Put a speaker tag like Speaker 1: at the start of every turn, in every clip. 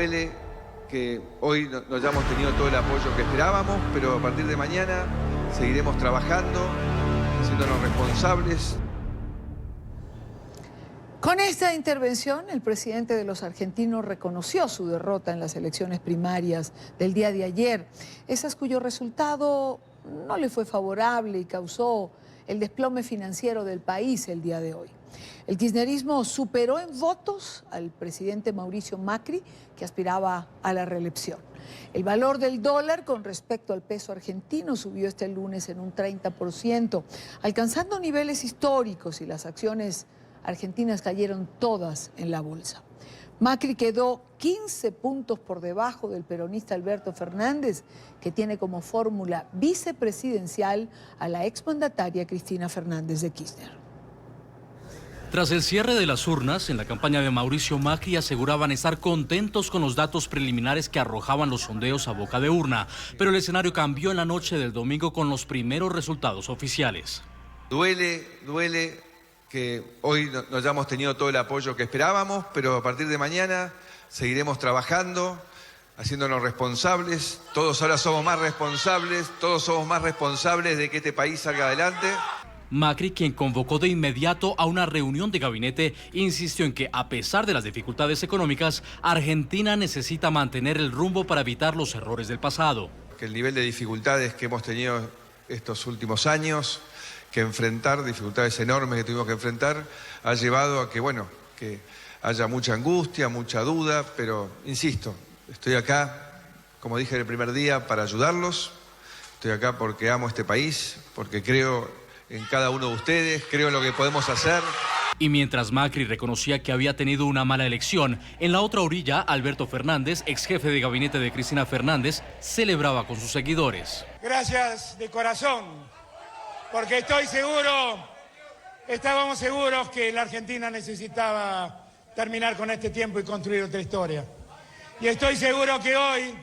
Speaker 1: duele que hoy no hayamos tenido todo el apoyo que esperábamos, pero a partir de mañana seguiremos trabajando, haciéndonos responsables.
Speaker 2: Con esta intervención, el presidente de los argentinos reconoció su derrota en las elecciones primarias del día de ayer, esas cuyo resultado no le fue favorable y causó el desplome financiero del país el día de hoy. El kirchnerismo superó en votos al presidente Mauricio Macri, que aspiraba a la reelección. El valor del dólar con respecto al peso argentino subió este lunes en un 30%, alcanzando niveles históricos, y las acciones argentinas cayeron todas en la bolsa. Macri quedó 15 puntos por debajo del peronista Alberto Fernández, que tiene como fórmula vicepresidencial a la exmandataria Cristina Fernández de Kirchner.
Speaker 3: Tras el cierre de las urnas, en la campaña de Mauricio Macri aseguraban estar contentos con los datos preliminares que arrojaban los sondeos a boca de urna, pero el escenario cambió en la noche del domingo con los primeros resultados oficiales.
Speaker 1: Duele que hoy no hayamos tenido todo el apoyo que esperábamos, pero a partir de mañana seguiremos trabajando, haciéndonos responsables. Todos ahora somos más responsables, de que este país salga adelante.
Speaker 3: Macri, quien convocó de inmediato a una reunión de gabinete, insistió en que, a pesar de las dificultades económicas, Argentina necesita mantener el rumbo para evitar los errores del pasado.
Speaker 1: Que el nivel de dificultades que hemos tenido estos últimos años, dificultades enormes que tuvimos que enfrentar, ha llevado a que haya mucha angustia, mucha duda, pero insisto, estoy acá, como dije el primer día, para ayudarlos. Estoy acá porque amo este país, porque creo en cada uno de ustedes, creo en lo que podemos hacer.
Speaker 3: Y mientras Macri reconocía que había tenido una mala elección, en la otra orilla, Alberto Fernández, ex jefe de gabinete de Cristina Fernández, celebraba con sus seguidores.
Speaker 4: Gracias de corazón, porque estábamos seguros que la Argentina necesitaba terminar con este tiempo y construir otra historia. Y estoy seguro que hoy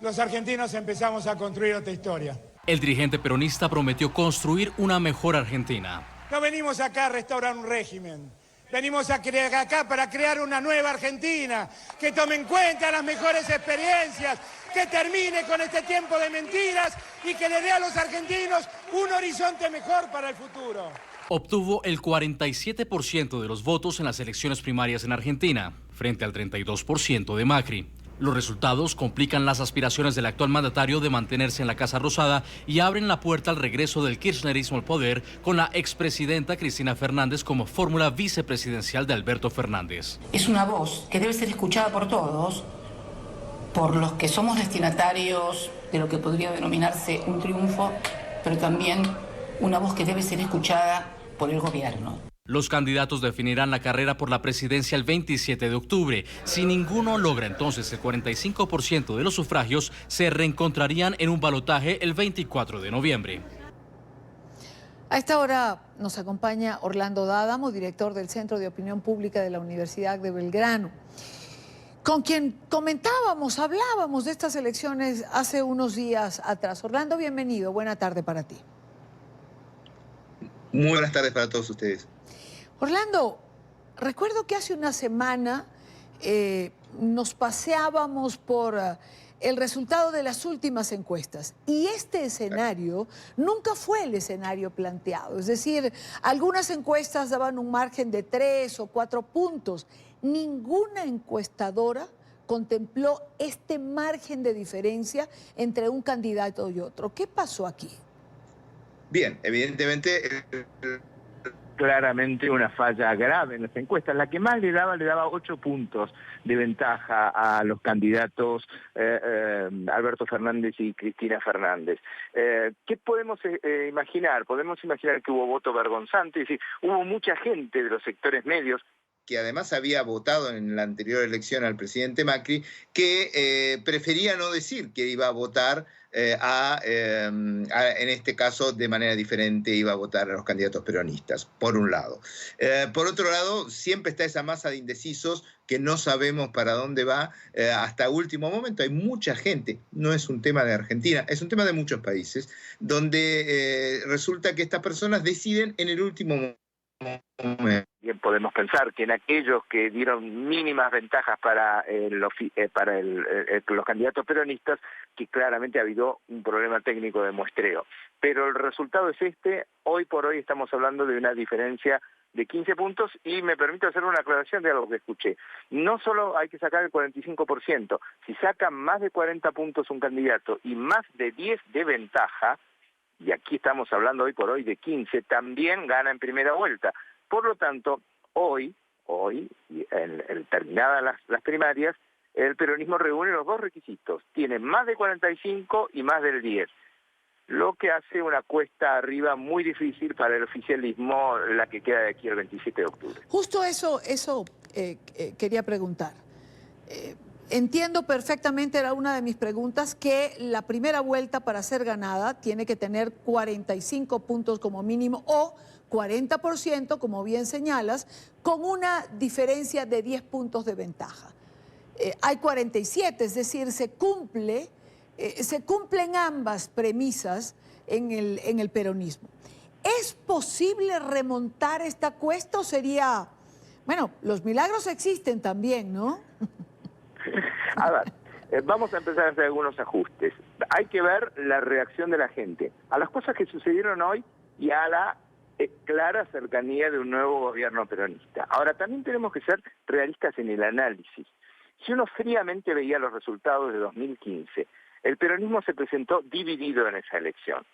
Speaker 4: los argentinos empezamos a construir otra historia.
Speaker 3: El dirigente peronista prometió construir una mejor Argentina.
Speaker 4: No venimos acá a restaurar un régimen, venimos acá para crear una nueva Argentina, que tome en cuenta las mejores experiencias, que termine con este tiempo de mentiras y que le dé a los argentinos un horizonte mejor para el futuro.
Speaker 3: Obtuvo el 47% de los votos en las elecciones primarias en Argentina, frente al 32% de Macri. Los resultados complican las aspiraciones del actual mandatario de mantenerse en la Casa Rosada y abren la puerta al regreso del kirchnerismo al poder, con la expresidenta Cristina Fernández como fórmula vicepresidencial de Alberto Fernández.
Speaker 5: Es una voz que debe ser escuchada por todos, por los que somos destinatarios de lo que podría denominarse un triunfo, pero también una voz que debe ser escuchada por el gobierno.
Speaker 3: Los candidatos definirán la carrera por la presidencia el 27 de octubre. Si ninguno logra entonces el 45% de los sufragios, se reencontrarían en un balotaje el 24 de noviembre.
Speaker 2: A esta hora nos acompaña Orlando D'Adamo, director del Centro de Opinión Pública de la Universidad de Belgrano, con quien hablábamos de estas elecciones hace unos días atrás. Orlando, bienvenido, buena tarde para ti.
Speaker 6: Muy buenas tardes para todos ustedes.
Speaker 2: Orlando, recuerdo que hace una semana nos paseábamos por el resultado de las últimas encuestas, y este escenario nunca fue el escenario planteado. Es decir, algunas encuestas daban un margen de 3 o 4 puntos. Ninguna encuestadora contempló este margen de diferencia entre un candidato y otro. ¿Qué pasó aquí?
Speaker 6: Bien, evidentemente,
Speaker 7: claramente una falla grave en las encuestas. La que más le daba 8 puntos de ventaja a los candidatos Alberto Fernández y Cristina Fernández. ¿Qué podemos imaginar? Podemos imaginar que hubo voto vergonzante, es decir, hubo mucha gente de los sectores medios
Speaker 6: que además había votado en la anterior elección al presidente Macri, que prefería no decir que iba a votar en este caso de manera diferente, iba a votar a los candidatos peronistas, por un lado. Por otro lado, siempre está esa masa de indecisos que no sabemos para dónde va hasta último momento. Hay mucha gente, no es un tema de Argentina, es un tema de muchos países, donde resulta que estas personas deciden en el último momento.
Speaker 7: Bien, podemos pensar que en aquellos que dieron mínimas ventajas para los candidatos peronistas, que claramente ha habido un problema técnico de muestreo. Pero el resultado es este. Hoy por hoy estamos hablando de una diferencia de 15 puntos y me permito hacer una aclaración de algo que escuché. No solo hay que sacar el 45%, si saca más de 40 puntos un candidato y más de 10 de ventaja, y aquí estamos hablando hoy por hoy de 15, también gana en primera vuelta. Por lo tanto, hoy terminadas las primarias, el peronismo reúne los dos requisitos. Tiene más de 45 y más del 10. Lo que hace una cuesta arriba muy difícil para el oficialismo, la que queda de aquí el 27 de octubre.
Speaker 2: Justo eso quería preguntar. Entiendo perfectamente, era una de mis preguntas, que la primera vuelta para ser ganada tiene que tener 45 puntos como mínimo o 40%, como bien señalas, con una diferencia de 10 puntos de ventaja. Hay 47, es decir, se cumplen ambas premisas en el peronismo. ¿Es posible remontar esta cuesta o sería... Bueno, los milagros existen también, ¿no?
Speaker 7: A ver, vamos a empezar a hacer algunos ajustes. Hay que ver la reacción de la gente a las cosas que sucedieron hoy y a la clara cercanía de un nuevo gobierno peronista. Ahora, también tenemos que ser realistas en el análisis. Si uno fríamente veía los resultados de 2015, el peronismo se presentó dividido en esa elección.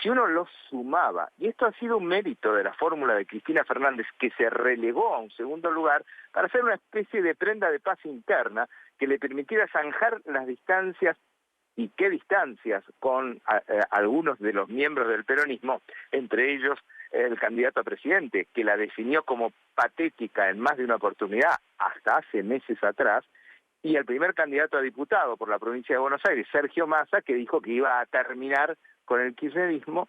Speaker 7: Si uno los sumaba, y esto ha sido un mérito de la fórmula de Cristina Fernández, que se relegó a un segundo lugar para hacer una especie de prenda de paz interna que le permitiera zanjar las distancias, y qué distancias, con algunos de los miembros del peronismo, entre ellos el candidato a presidente, que la definió como patética en más de una oportunidad hasta hace meses atrás, y el primer candidato a diputado por la provincia de Buenos Aires, Sergio Massa, que dijo que iba a terminar con el kirchnerismo.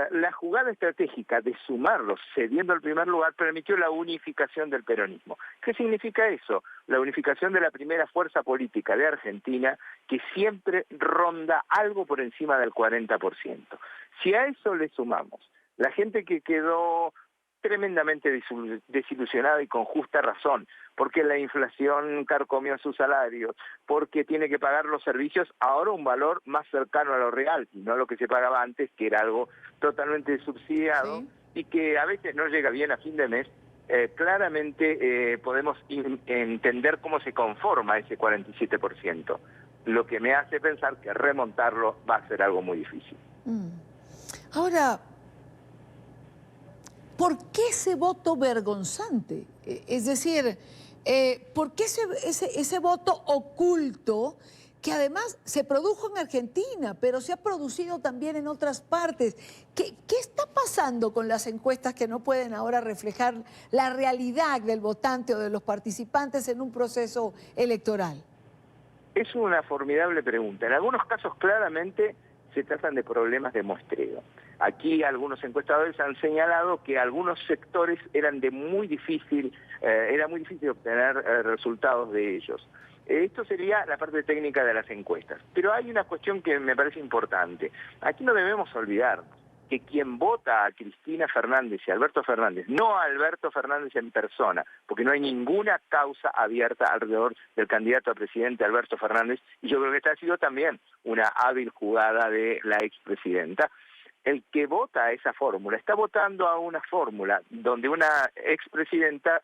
Speaker 7: La jugada estratégica de sumarlos cediendo el primer lugar permitió la unificación del peronismo. ¿Qué significa eso? La unificación de la primera fuerza política de Argentina, que siempre ronda algo por encima del 40%. Si a eso le sumamos la gente que quedó tremendamente desilusionada y con justa razón, porque la inflación carcomió sus salarios, porque tiene que pagar los servicios ahora un valor más cercano a lo real, y no a lo que se pagaba antes, que era algo totalmente subsidiado, sí, y que a veces no llega bien a fin de mes. Claramente podemos entender cómo se conforma ese 47%, lo que me hace pensar que remontarlo va a ser algo muy difícil.
Speaker 2: Ahora, ¿por qué ese voto vergonzante? Es decir, ¿por qué ese voto oculto que además se produjo en Argentina, pero se ha producido también en otras partes? ¿Qué está pasando con las encuestas que no pueden ahora reflejar la realidad del votante o de los participantes en un proceso electoral?
Speaker 7: Es una formidable pregunta. En algunos casos claramente se tratan de problemas de muestreo. Aquí algunos encuestadores han señalado que algunos sectores eran muy difícil obtener resultados de ellos. Esto sería la parte técnica de las encuestas. Pero hay una cuestión que me parece importante. Aquí no debemos olvidar que quien vota a Cristina Fernández y a Alberto Fernández, no a Alberto Fernández en persona, porque no hay ninguna causa abierta alrededor del candidato a presidente Alberto Fernández, y yo creo que esta ha sido también una hábil jugada de la expresidenta. El que vota a esa fórmula está votando a una fórmula donde una expresidenta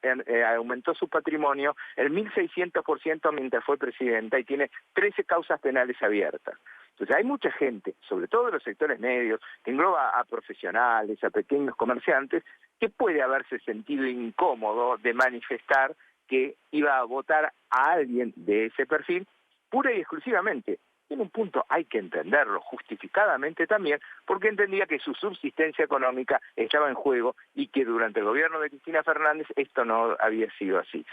Speaker 7: aumentó su patrimonio el 1.600% mientras fue presidenta y tiene 13 causas penales abiertas. Entonces hay mucha gente, sobre todo de los sectores medios, que engloba a profesionales, a pequeños comerciantes, que puede haberse sentido incómodo de manifestar que iba a votar a alguien de ese perfil, pura y exclusivamente. En un punto hay que entenderlo justificadamente también, porque entendía que su subsistencia económica estaba en juego y que durante el gobierno de Cristina Fernández esto no había sido así.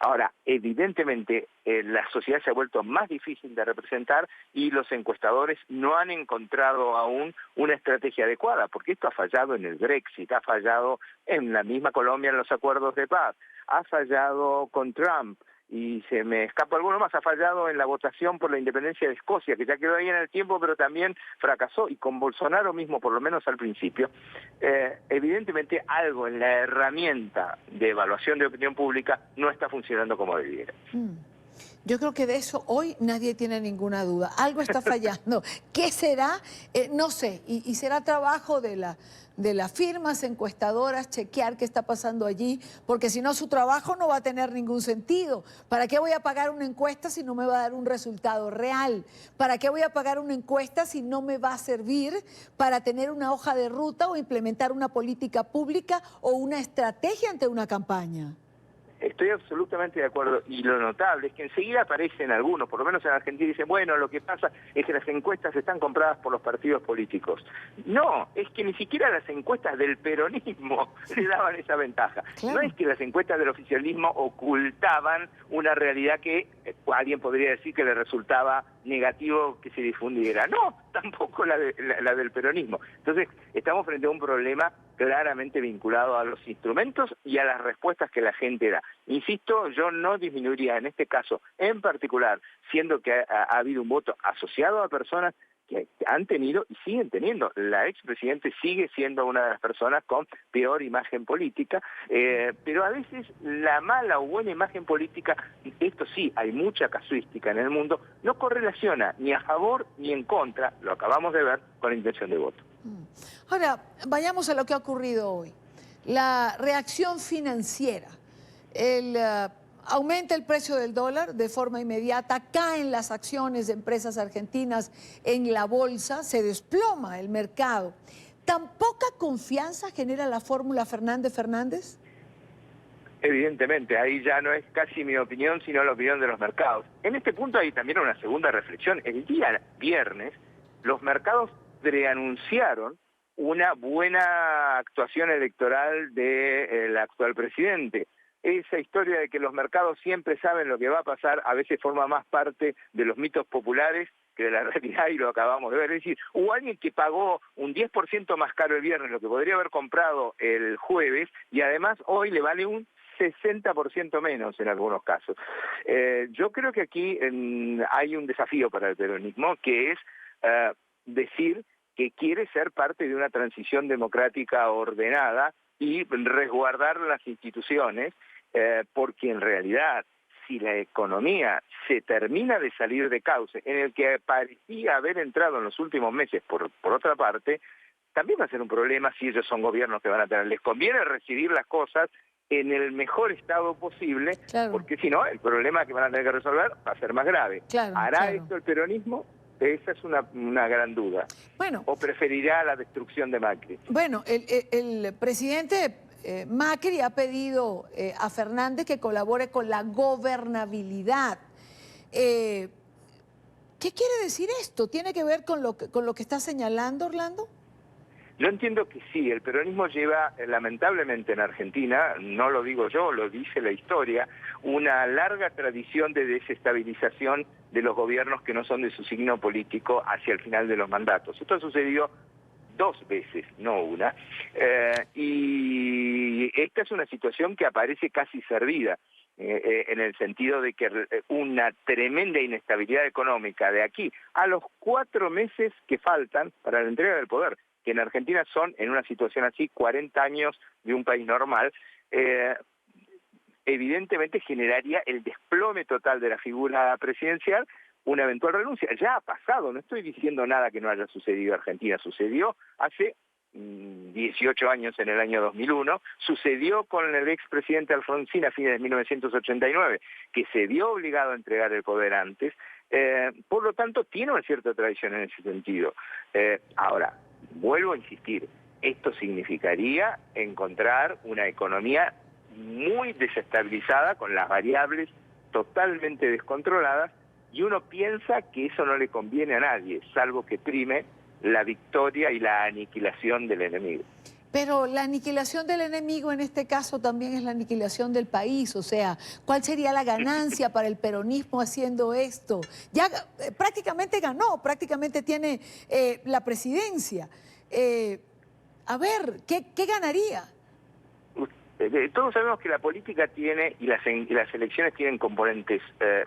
Speaker 7: Ahora, evidentemente, la sociedad se ha vuelto más difícil de representar y los encuestadores no han encontrado aún una estrategia adecuada, porque esto ha fallado en el Brexit, ha fallado en la misma Colombia en los acuerdos de paz, ha fallado con Trump. y se me escapa alguno más, ha fallado en la votación por la independencia de Escocia, que ya quedó ahí en el tiempo, pero también fracasó, y con Bolsonaro mismo, por lo menos al principio, evidentemente algo en la herramienta de evaluación de opinión pública no está funcionando como debiera.
Speaker 2: Yo creo que de eso hoy nadie tiene ninguna duda. Algo está fallando. ¿Qué será? No sé. Y será trabajo de las firmas encuestadoras chequear qué está pasando allí, porque si no su trabajo no va a tener ningún sentido. ¿Para qué voy a pagar una encuesta si no me va a dar un resultado real? ¿Para qué voy a pagar una encuesta si no me va a servir para tener una hoja de ruta o implementar una política pública o una estrategia ante una campaña?
Speaker 7: Estoy absolutamente de acuerdo, y lo notable es que enseguida aparecen algunos, por lo menos en Argentina, y dicen, bueno, lo que pasa es que las encuestas están compradas por los partidos políticos. No, es que ni siquiera las encuestas del peronismo le daban esa ventaja.
Speaker 2: Claro.
Speaker 7: No es que las encuestas del oficialismo ocultaban una realidad que alguien podría decir que le resultaba negativo que se difundiera. No, tampoco la del peronismo. Entonces, estamos frente a un problema claramente vinculado a los instrumentos y a las respuestas que la gente da. Insisto, yo no disminuiría en este caso en particular, siendo que ha habido un voto asociado a personas que han tenido y siguen teniendo. La expresidente sigue siendo una de las personas con peor imagen política, pero a veces la mala o buena imagen política, esto sí, hay mucha casuística en el mundo, no correlaciona ni a favor ni en contra, lo acabamos de ver, con la intención de voto.
Speaker 2: Ahora, vayamos a lo que ha ocurrido hoy. La reacción financiera, aumenta el precio del dólar de forma inmediata, caen las acciones de empresas argentinas en la bolsa, se desploma el mercado. ¿Tan poca confianza genera la fórmula Fernández-Fernández?
Speaker 7: Evidentemente, ahí ya no es casi mi opinión, sino la opinión de los mercados. En este punto hay también una segunda reflexión. El día viernes, los mercados preanunciaron una buena actuación electoral del actual presidente. Esa historia de que los mercados siempre saben lo que va a pasar, a veces forma más parte de los mitos populares que de la realidad, y lo acabamos de ver. Es decir, hubo alguien que pagó un 10% más caro el viernes, lo que podría haber comprado el jueves, y además hoy le vale un 60% menos en algunos casos. Yo creo que aquí hay un desafío para el peronismo, que es decir que quiere ser parte de una transición democrática ordenada y resguardar las instituciones, porque en realidad, si la economía se termina de salir de cauce, en el que parecía haber entrado en los últimos meses por otra parte, también va a ser un problema si ellos son gobiernos que van a tener. Les conviene recibir las cosas en el mejor estado posible, claro, porque si no, el problema que van a tener que resolver va a ser más grave.
Speaker 2: Claro,
Speaker 7: ¿Hará esto el peronismo? Esa es una gran duda.
Speaker 2: Bueno,
Speaker 7: ¿o preferirá la destrucción de Macri?
Speaker 2: Bueno, el presidente Macri ha pedido a Fernández que colabore con la gobernabilidad. ¿Qué quiere decir esto? ¿Tiene que ver con lo que está señalando, Orlando?
Speaker 7: Yo entiendo que sí, el peronismo lleva, lamentablemente en Argentina, no lo digo yo, lo dice la historia, una larga tradición de desestabilización de los gobiernos que no son de su signo político hacia el final de los mandatos. Esto sucedió 2 veces, no una, y esta es una situación que aparece casi servida, en el sentido de que una tremenda inestabilidad económica de aquí a los 4 meses que faltan para la entrega del poder, que en Argentina son, en una situación así, 40 años de un país normal, evidentemente generaría el desplome total de la figura presidencial, una eventual renuncia. Ya ha pasado, no estoy diciendo nada que no haya sucedido en Argentina, sucedió hace 18 años, en el año 2001, sucedió con el expresidente Alfonsín a fines de 1989, que se vio obligado a entregar el poder antes, por lo tanto tiene una cierta tradición en ese sentido. Ahora, vuelvo a insistir, esto significaría encontrar una economía muy desestabilizada, con las variables totalmente descontroladas, y uno piensa que eso no le conviene a nadie, salvo que prime la victoria y la aniquilación del enemigo.
Speaker 2: Pero la aniquilación del enemigo en este caso también es la aniquilación del país, o sea, ¿cuál sería la ganancia para el peronismo haciendo esto? Ya prácticamente ganó, prácticamente tiene la presidencia. A ver, ¿qué ganaría?
Speaker 7: Todos sabemos que la política tiene, y las elecciones tienen componentes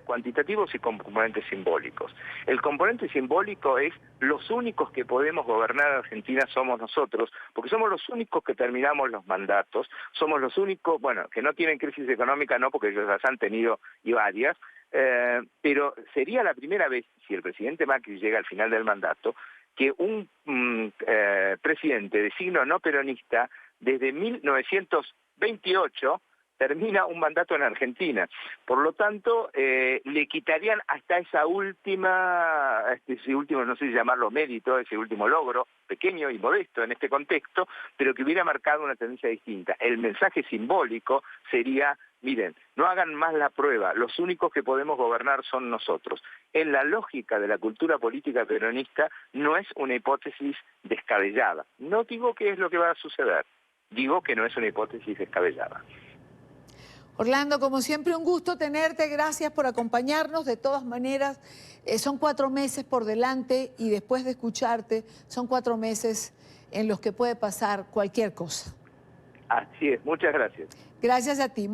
Speaker 7: cuantitativos y componentes simbólicos. El componente simbólico es los únicos que podemos gobernar Argentina somos nosotros, porque somos los únicos que terminamos los mandatos, somos los únicos, bueno, que no tienen crisis económica, no, porque ellos las han tenido y varias, pero sería la primera vez, si el presidente Macri llega al final del mandato, que un presidente de signo no peronista desde 1928 termina un mandato en Argentina. Por lo tanto, le quitarían hasta esa última, ese último, no sé si llamarlo mérito, ese último logro, pequeño y modesto en este contexto, pero que hubiera marcado una tendencia distinta. El mensaje simbólico sería: miren, no hagan más la prueba, los únicos que podemos gobernar son nosotros. En la lógica de la cultura política peronista no es una hipótesis descabellada. No digo que es lo que va a suceder, digo que no es una hipótesis descabellada.
Speaker 2: Orlando, como siempre, un gusto tenerte. Gracias por acompañarnos. De todas maneras, son 4 meses por delante y después de escucharte, son 4 meses en los que puede pasar cualquier cosa.
Speaker 7: Así es, muchas gracias.
Speaker 2: Gracias a ti.